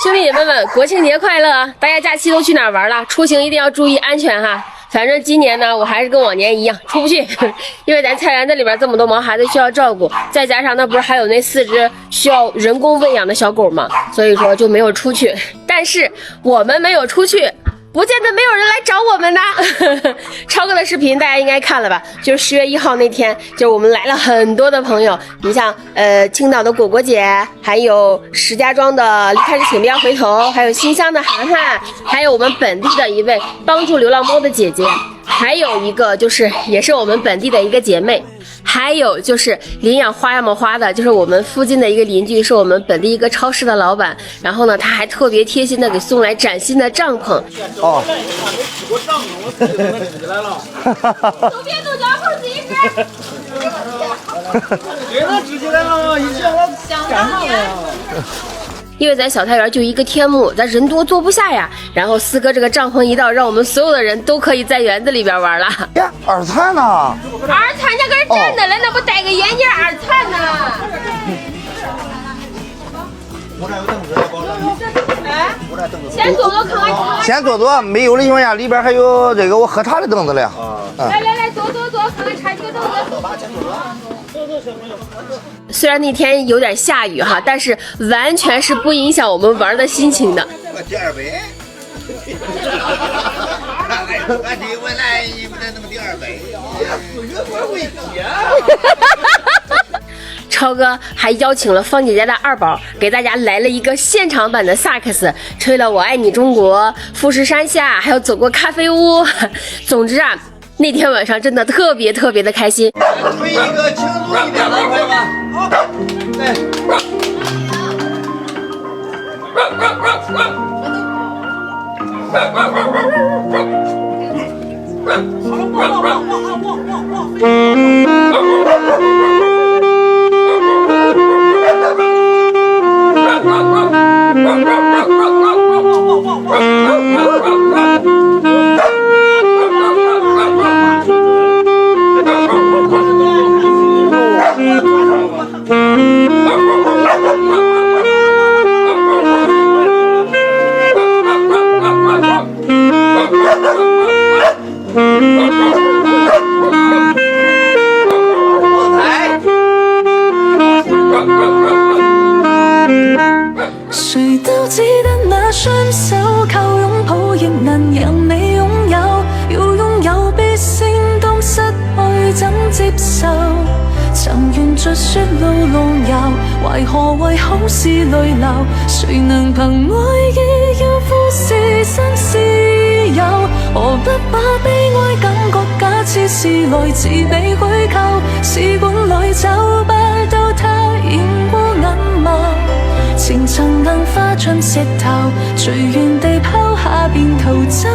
兄弟姐妹们，国庆节快乐！大家假期都去哪儿玩了？出行一定要注意安全哈。反正今年呢，我还是跟往年一样出不去，因为咱菜园子里边这么多毛孩子需要照顾，再加上那不是还有那4只需要人工喂养的小狗吗？所以说就没有出去。但是我们没有出去，不见得没有人来找我们呢。超哥的视频大家应该看了吧？就是10月1号那天，就是我们来了很多的朋友，你像青岛的果果姐，还有石家庄的离开时请不要回头，还有新乡的涵涵，还有我们本地的一位帮助流浪猫的姐姐，还有一个就是也是我们本地的一个姐妹。还有就是领养花样么花的，就是我们附近的一个邻居，是我们本地一个超市的老板。然后呢，他还特别贴心的给送来崭新的帐篷。哦，左边左脚后自己吃。别能直接来了，一下了，赶上了。因为咱小太原就一个天幕，咱人多坐不下呀。然后四哥这个帐篷一到，让我们所有的人都可以在园子里边玩了。呀，二餐呢？二餐家搁这站着了，那不戴个眼镜二餐呢？我这有凳子，哎，先坐坐看看。先坐坐，没有的情况下，里边还有这个我喝茶的凳子嘞。来来来，坐坐坐，看看差几个凳子。虽然那天有点下雨哈，但是完全是不影响我们玩的心情的。第2杯，俺这我来一不能那么第2杯，超哥还邀请了方姐姐的2宝，给大家来了一个现场版的萨克斯，吹了《我爱你中国》、富士山下，还有走过咖啡屋。总之啊，那天晚上真的特别特别的开心。吹一个轻松一点的，快吧！好，来。谁都记得那雙手，靠擁抱亦能讓你擁有。要擁有必先當失去怎接受？曾沿着雪路路遊，為何為好事淚流？誰能憑愛意要富士山私有？何不把悲哀感覺假設是來自被虛構？試管裏找不到它現過眼眸。情曾硬化進石頭，隨緣地拋下便逃走。